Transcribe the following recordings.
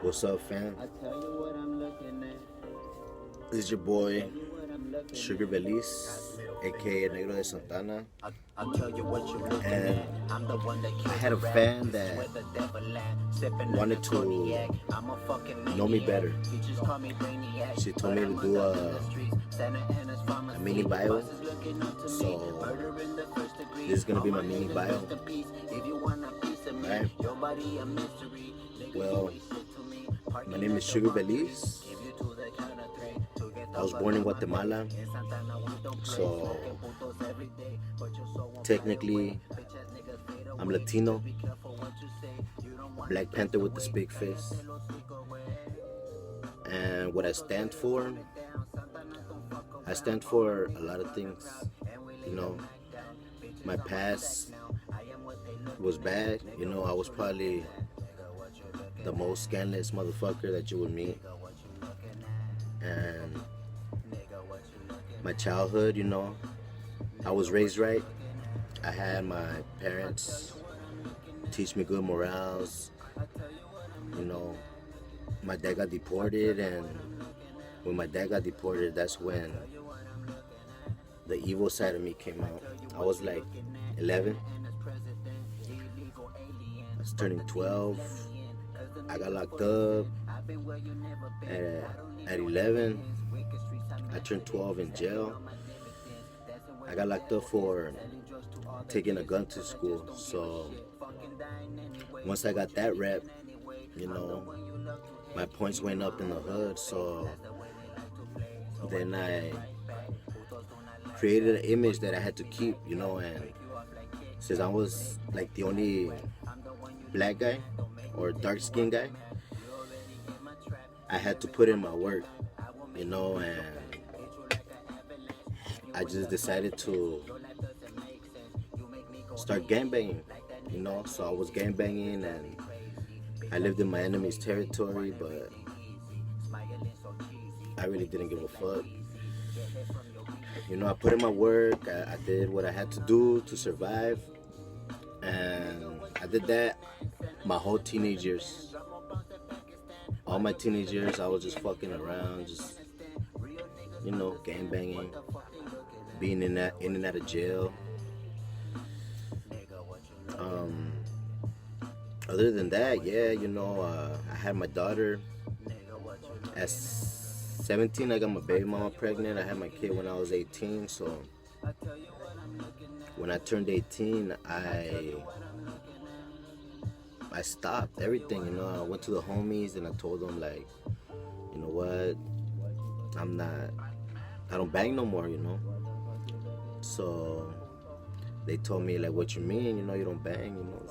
What's up, fam? This is your boy, Sugar Belize, aka Negro de Santana. And I had a fan that wanted to know me better. She told me to do a mini bio. So this is gonna be my mini bio. Alright. Well, my name is Sugar Belize. I was born in Guatemala, so technically I'm Latino, Black Panther with this big face. And what I stand for a lot of things. You know, my past was bad. You know, I was probably the most scandalous motherfucker that you would meet. And my childhood, you know, I was raised right. I had my parents teach me good morals. You know, my dad got deported, and when my dad got deported, that's when the evil side of me came out. I was like 11. I was turning 12. I got locked up at 11. I turned 12 in jail. I got locked up for taking a gun to school. So once I got that rep, you know, my points went up in the hood. So then I created an image that I had to keep, you know, and since I was like the only black guy or dark skinned guy, I had to put in my work, you know, and I just decided to start gangbanging, you know. So I was gangbanging and I lived in my enemy's territory, but I really didn't give a fuck. You know, I put in my work, I did what I had to do to survive, and I did that my whole teenage years. All my teenage years, I was just fucking around, just, you know, gangbanging, being in and out of jail. Other than that, yeah, you know, I had my daughter at 17. I got my baby mama pregnant. I had my kid when I was 18. So when I turned 18, I stopped everything. You know, I went to the homies and I told them, like, you know what, I don't bang no more, you know. So they told me, like, what you mean, you know, you don't bang, you know,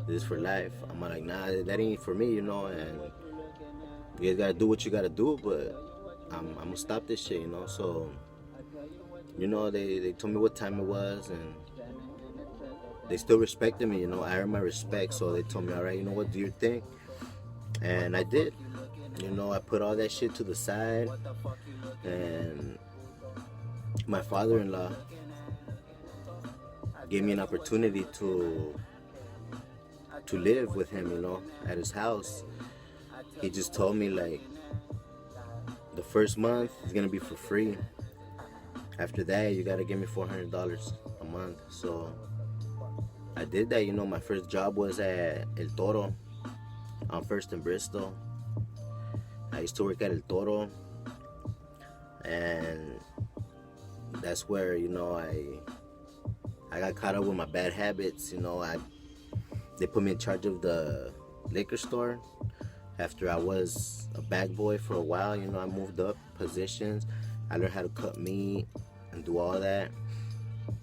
this is for life. I'm like, nah, that ain't for me, you know, and you guys gotta do what you gotta do, but I'm gonna stop this shit, you know. So, you know, they told me what time it was, and they still respected me, you know. I earned my respect, so they told me, all right, you know what, do your thing. And I did. You know, I put all that shit to the side, and my father-in-law gave me an opportunity to live with him, you know, at his house. He just told me, like, the first month is gonna be for free. After that, you gotta give me $400 a month. So I did that, you know. My first job was at El Toro on First and Bristol. I used to work at El Toro, and that's where, you know, I got caught up with my bad habits, you know. They put me in charge of the liquor store. After I was a bag boy for a while, you know, I moved up positions. I learned how to cut meat and do all that.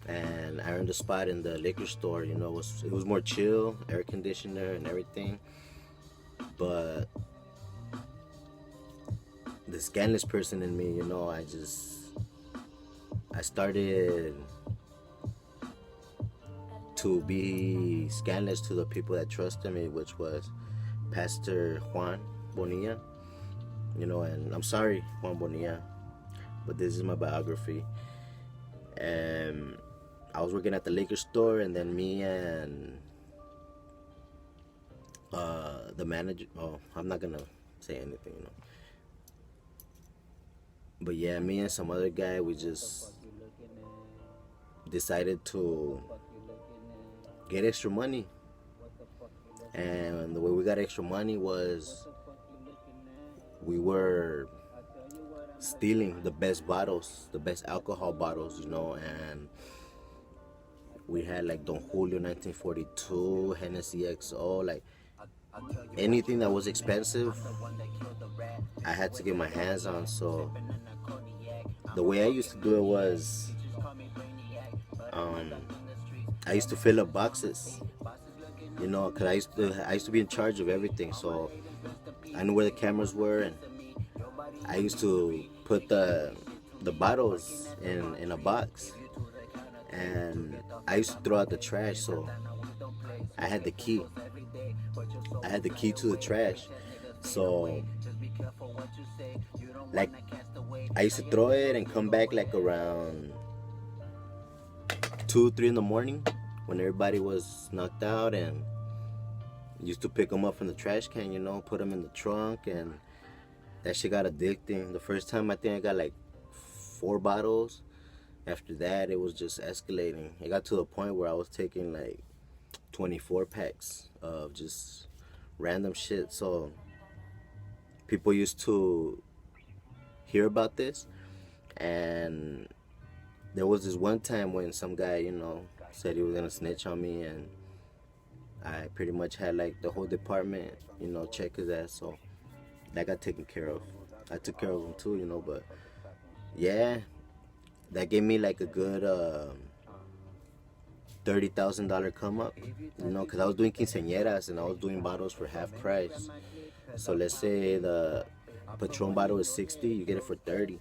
And I earned a spot in the liquor store, you know. It was more chill, air conditioner and everything. But the scandalous person in me, you know, I started to be scandalous to the people that trusted me, which was Pastor Juan Bonilla, you know. And I'm sorry, Juan Bonilla, but this is my biography. And I was working at the liquor store, and then me and the manager. Oh, I'm not gonna say anything, you know. But yeah, me and some other guy, we just decided to get extra money. And the way we got extra money was we were stealing the best bottles, the best alcohol bottles, you know, and we had like Don Julio 1942, Hennessy XO, like anything that was expensive, I had to get my hands on. So the way I used to do it was, um, I used to fill up boxes, you know, cause I used to be in charge of everything. So I knew where the cameras were, and I used to put the bottles in a box, and I used to throw out the trash. So I had the key. I had the key to the trash. So like I used to throw it and come back like around 2, 3 in the morning when everybody was knocked out, and used to pick them up from the trash can, you know, put them in the trunk, and that shit got addicting. The first time I think I got like 4 bottles. After that, it was just escalating. It got to the point where I was taking like 24 packs of just random shit. So people used to hear about this, and there was this one time when some guy, you know, said he was gonna snitch on me, and I pretty much had like the whole department, you know, check his ass. So that got taken care of. I took care of him too, you know. But yeah, that gave me like a good $30,000 come up, you know, because I was doing quinceañeras and I was doing bottles for half price. So let's say the Patron bottle is 60, you get it for 30.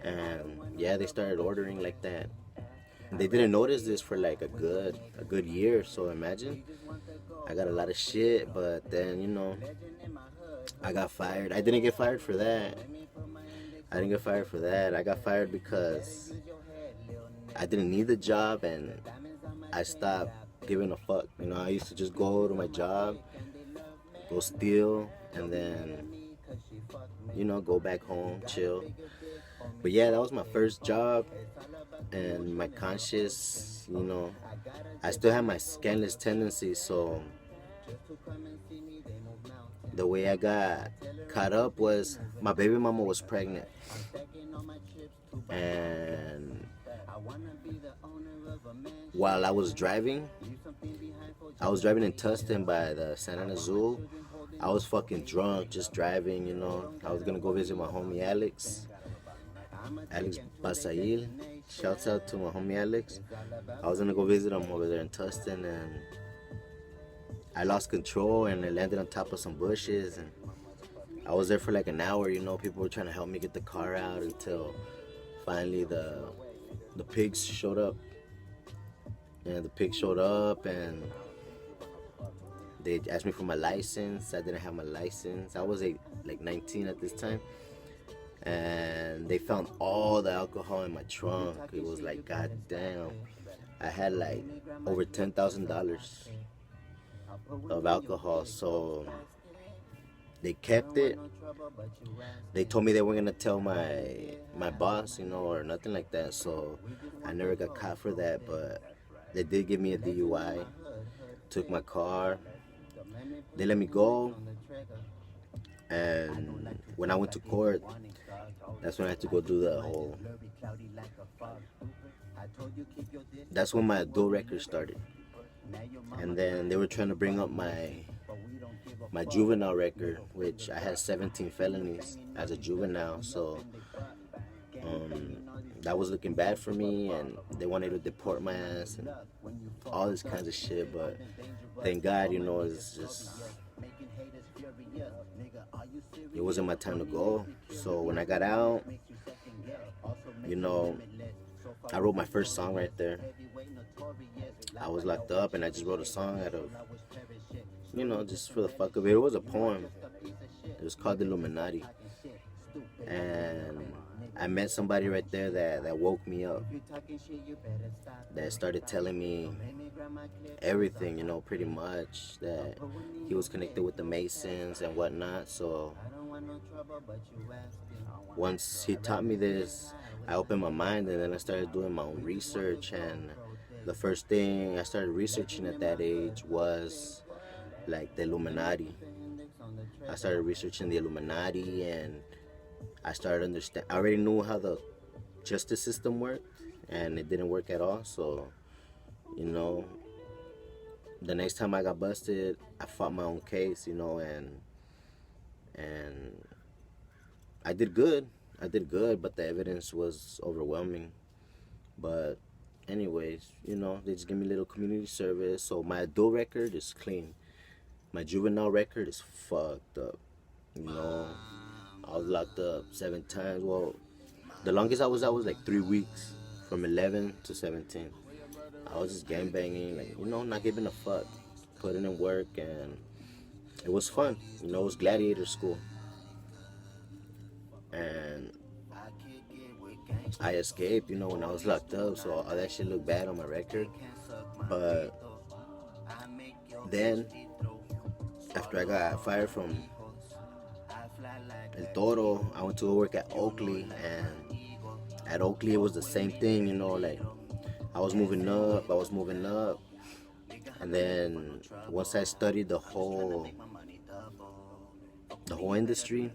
And yeah, they started ordering like that. And they didn't notice this for like a good year. So imagine, I got a lot of shit, but then, you know, I got fired. I didn't get fired for that. I got fired because I didn't need the job, and I stopped giving a fuck. You know, I used to just go to my job, go steal, and then, you know, go back home, chill. But yeah, that was my first job, and my conscience, you know, I still have my scandalous tendencies. So the way I got caught up was my baby mama was pregnant, and while I was driving in Tustin by the San Azul. I was fucking drunk, just driving, you know. I was gonna go visit my homie Alex Basail. Shouts out to my homie Alex. I was gonna go visit him over there in Tustin, and I lost control and I landed on top of some bushes, and I was there for like an hour, you know. People were trying to help me get the car out until finally the pigs showed up. And the pigs showed up, and they asked me for my license. I didn't have my license. I was like 19 at this time. And they found all the alcohol in my trunk. It was like, god damn. I had like over $10,000 of alcohol. So they kept it. They told me they weren't gonna tell my boss, you know, or nothing like that. So I never got caught for that, but they did give me a DUI. Took my car. They let me go. And when I went to court, that's when I had to go do the whole. That's when my adult record started. And then they were trying to bring up my juvenile record, which I had 17 felonies as a juvenile. So that was looking bad for me, and they wanted to deport my ass and all this kinds of shit. But thank God, you know, it's just, it wasn't my time to go. So when I got out, you know, I wrote my first song right there. I was locked up, and I just wrote a song out of, you know, just for the fuck of it. It was a poem. It was called Illuminati. And I met somebody right there that woke me up, that started telling me everything, you know, pretty much, that he was connected with the Masons and whatnot. So once he taught me this, I opened my mind, and then I started doing my own research. And the first thing I started researching at that age was like the Illuminati. I started researching the Illuminati, and I started understand. I already knew how the justice system worked, and it didn't work at all. So, you know, the next time I got busted, I fought my own case, you know, and I did good. I did good, but the evidence was overwhelming. But anyways, you know, they just give me a little community service. So my adult record is clean. My juvenile record is fucked up. You know, I was locked up 7 times. Well, the longest I was out was like 3 weeks, from 11 to 17. I was just gang banging, like, you know, not giving a fuck, putting in work, and it was fun. You know, it was gladiator school, and I escaped. You know, when I was locked up, so all that shit looked bad on my record. But then, after I got fired from El Toro, I went to work at Oakley, and at Oakley it was the same thing. You know, like I was moving up, and then once I studied the whole industry,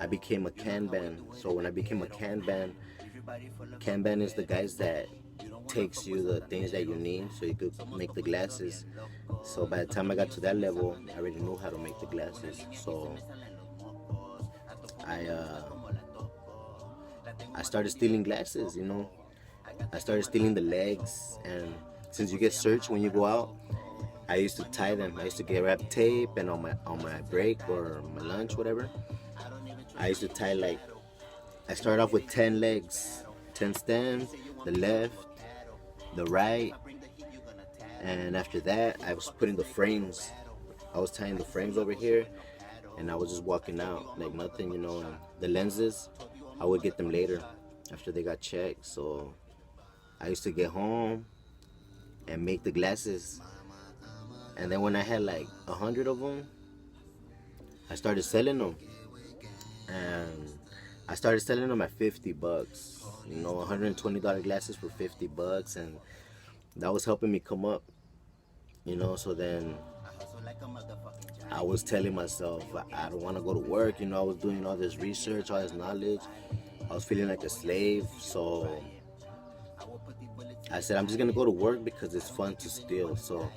I became a Kanban. So when I became a Kanban is the guys that takes you the things that you need so you could make the glasses. So by the time I got to that level, I already knew how to make the glasses. So I uh, I started stealing glasses. You know, I started stealing the legs, and since you get searched when you go out, I used to tie them. I used to get wrap tape, and on my break or my lunch, whatever, I used to tie like, I started off with 10 legs, 10 stems, the left, the right, and after that, I was putting the frames. I was tying the frames over here, and I was just walking out like nothing, you know. And the lenses, I would get them later after they got checked. So I used to get home and make the glasses, and then when I had like 100 of them, I started selling them, and I started selling them at $50. You know, $120 glasses for $50, and that was helping me come up. You know, so then I was telling myself I don't want to go to work. You know, I was doing all this research, all this knowledge. I was feeling like a slave, so I said I'm just gonna go to work because it's fun to steal. So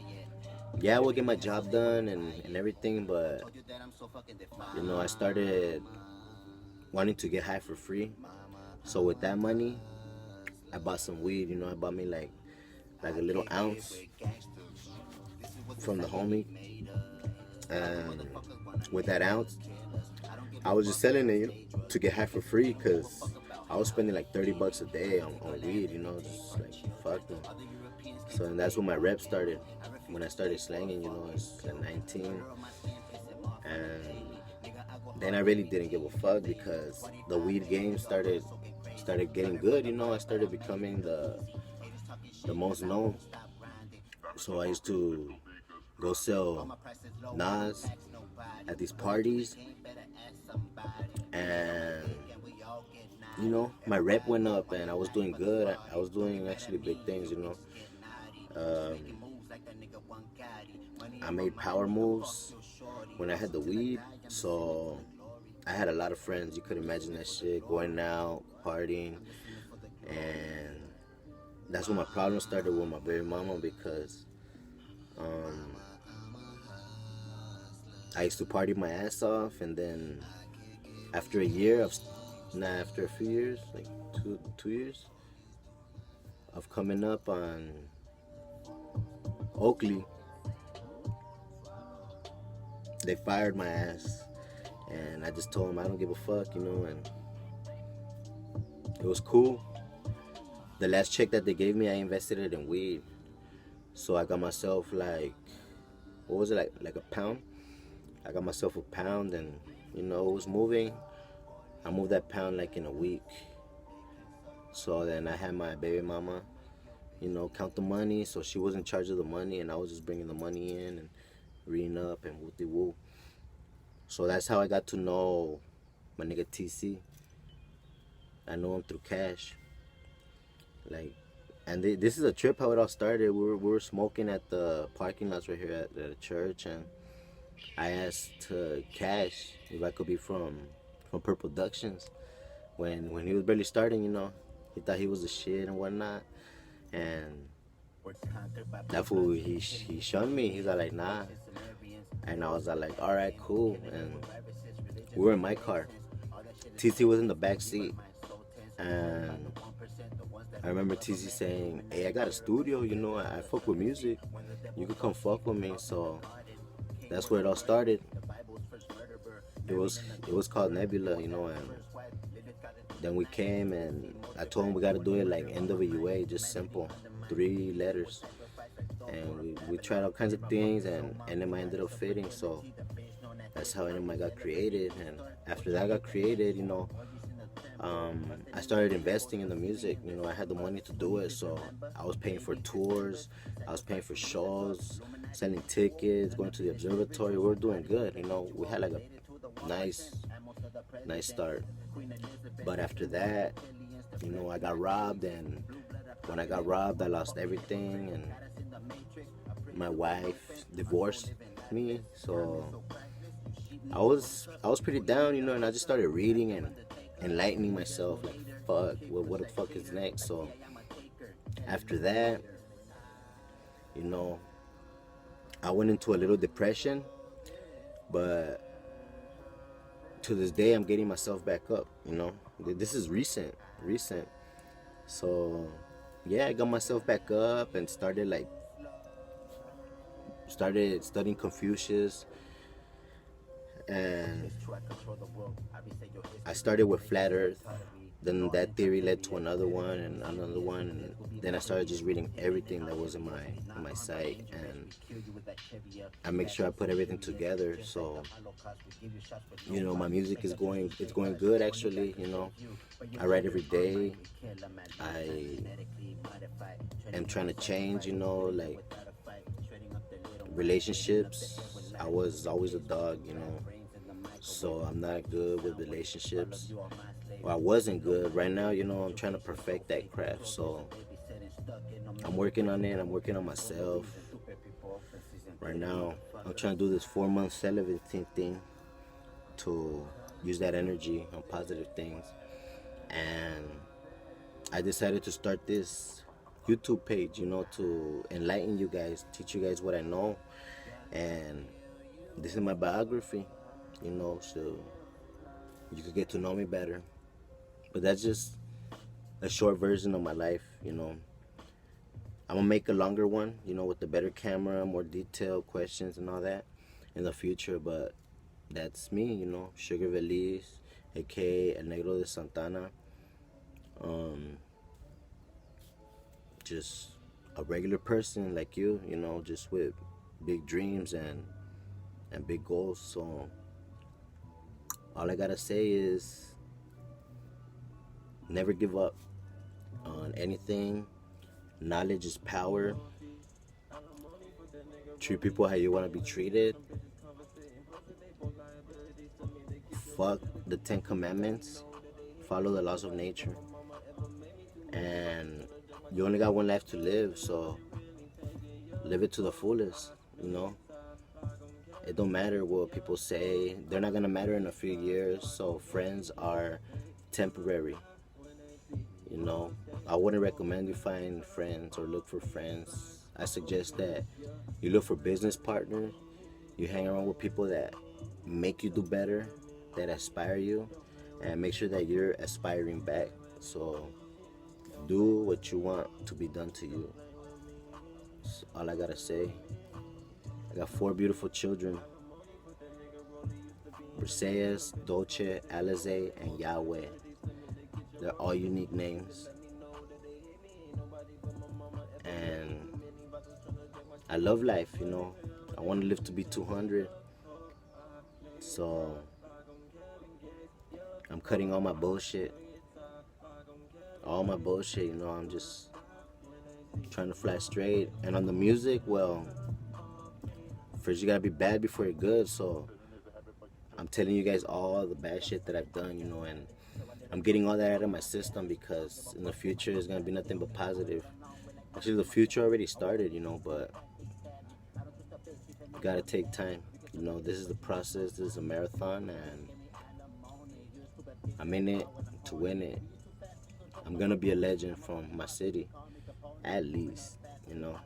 yeah, I will get my job done and everything, but you know, I started wanting to get high for free. So with that money, I bought some weed. You know, I bought me like a little ounce from the homie, and with that ounce, I was just selling it, you know, to get high for free, because I was spending like $30 a day on weed. You know, just like fuck them. So and that's when my rep started. When I started slanging, you know, it's like 19, and then I really didn't give a fuck because the weed game started getting good. You know, I started becoming the most known. So I used to go sell Nas at these parties, and you know, my rep went up, and I was doing good. I was doing actually big things. You know, I made power moves when I had the weed. So I had a lot of friends. You could imagine that shit, going out, partying, and that's when my problem started with my baby mama, because um, I used to party my ass off, and then after a year of, after a few years, like 2 years of coming up on Oakley, they fired my ass, and I just told them I don't give a fuck, you know, and it was cool. The last check that they gave me, I invested it in weed, so I got myself like, what was it, like a pound? I got myself a pound, and you know, it was moving. I moved that pound like in a week, So then I had my baby mama, count the money. So she was in charge of the money, and I was just bringing the money in and reading up and whoop de woo. So that's how I got to know my nigga TC. I know him through Cash. Like, and this is a trip how it all started. We were smoking at the parking lots right here at the church, and I asked Cash if I could be from Purple Productions when he was barely starting. He thought he was the shit and whatnot, and that fool he shunned me. He's like nah, and I was like, all right, cool, and we were in my car. TC was in the back seat, and I remember TC saying, "Hey, I got a studio. I fuck with music. You could come fuck with me." So that's where it all started. It was called Nebula, and then we came and I told him we got to do it like NWA, just simple, 3 letters, and we tried all kinds of things, and NMI ended up fitting. So that's how NMI got created, and after that got created, I started investing in the music. I had the money to do it, so I was paying for tours, I was paying for shows, selling tickets, going to the observatory. We were doing good. We had like a nice, nice start. But after that, I got robbed, and when I got robbed, I lost everything, and my wife divorced me. So I was pretty down, and I just started reading and enlightening myself. Like, fuck, what the fuck is next? So after that, I went into a little depression, but to this day, I'm getting myself back up. This is recent. So yeah, I got myself back up and started studying Confucius, and I started with flat Earth. Then that theory led to another one and another one, and then I started just reading everything that was in my site, and I make sure I put everything together. So my music is going good actually. I write every day. I am trying to change. Like relationships. I was always a dog. So I'm not good with relationships. Well, I wasn't good. Right now, I'm trying to perfect that craft. So I'm working on it. I'm working on myself. Right now, I'm trying to do this 4-month celibacy thing to use that energy on positive things. And I decided to start this YouTube page, to enlighten you guys, teach you guys what I know. And this is my biography, so you could get to know me better. But that's just a short version of my life. I'm gonna make a longer one, with a better camera, more detailed questions and all that in the future. But that's me, Sugar Veliz, aka El Negro de Santana. Just a regular person like you, just with big dreams and big goals. So all I gotta say is never give up on anything. Knowledge is power. Treat people how you want to be treated. Fuck the 10 Commandments. Follow the laws of nature. And you only got one life to live, so live it to the fullest. It don't matter what people say. They're not gonna matter in a few years. So friends are temporary. I wouldn't recommend you find friends or look for friends. I suggest that you look for business partners. You hang around with people that make you do better, that inspire you, and make sure that you're aspiring back. So do what you want to be done to you. That's all I gotta say. I got 4 beautiful children: Briseis, Dolce, Alize, and Yahweh. They're all unique names. And I love life, I want to live to be 200. So I'm cutting all my bullshit. all my bullshit, you know, I'm just trying to fly straight. And on the music, well, first you gotta be bad before you're good. So I'm telling you guys all the bad shit that I've done, you know, and I'm getting all that out of my system because in the future it's gonna be nothing but positive. Actually, the future already started, you know, but you gotta take time. You know, this is the process. This is a marathon, and I'm in it to win it. I'm gonna be a legend from my city, at least. You know,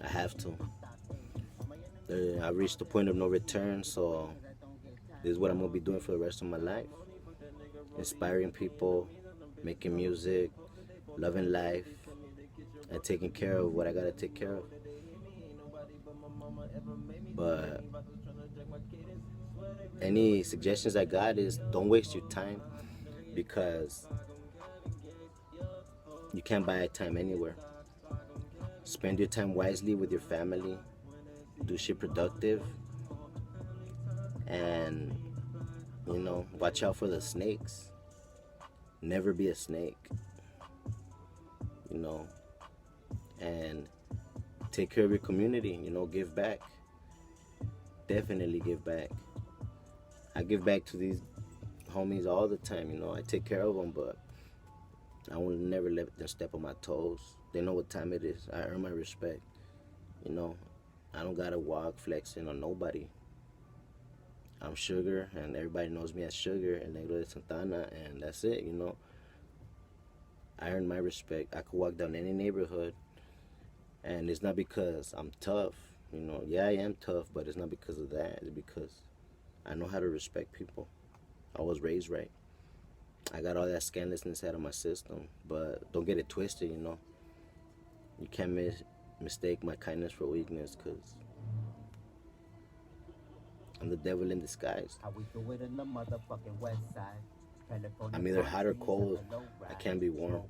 I have to. I reached the point of no return, so this is what I'm gonna be doing for the rest of my life. Inspiring people, making music, loving life, and taking care of what I gotta take care of. But any suggestions I got is don't waste your time because you can't buy time anywhere. Spend your time wisely with your family, do shit productive, and you know, watch out for the snakes. Never be a snake, you know, and take care of your community, you know, give back. Definitely give back. I give back to these homies all the time, you know, I take care of them, but I will never let them step on my toes. They know what time it is. I earn my respect, you know. I don't gotta walk flexing on nobody. I'm Sugar, and everybody knows me as Sugar and Negro de Santana, and that's it, you know. I earn my respect. I could walk down any neighborhood, and it's not because I'm tough, you know. Yeah, I am tough, but it's not because of that. It's because I know how to respect people. I was raised right. I got all that scandalousness out of my system, but don't get it twisted, you know. You can't mistake my kindness for weakness, because I'm the devil in disguise. I'm either hot or cold. I can't be warm.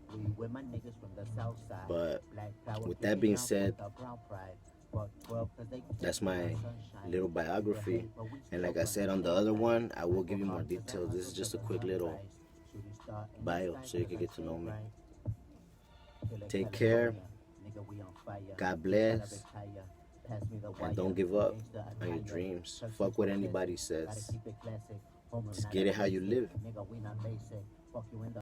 But with that being said, that's my little biography. And like I said on the other one, I will give you more details. This is just a quick little bio so you can get to know me. Take care. God bless. And don't give up on your dreams. Fuck what anybody says. Just get it how you live.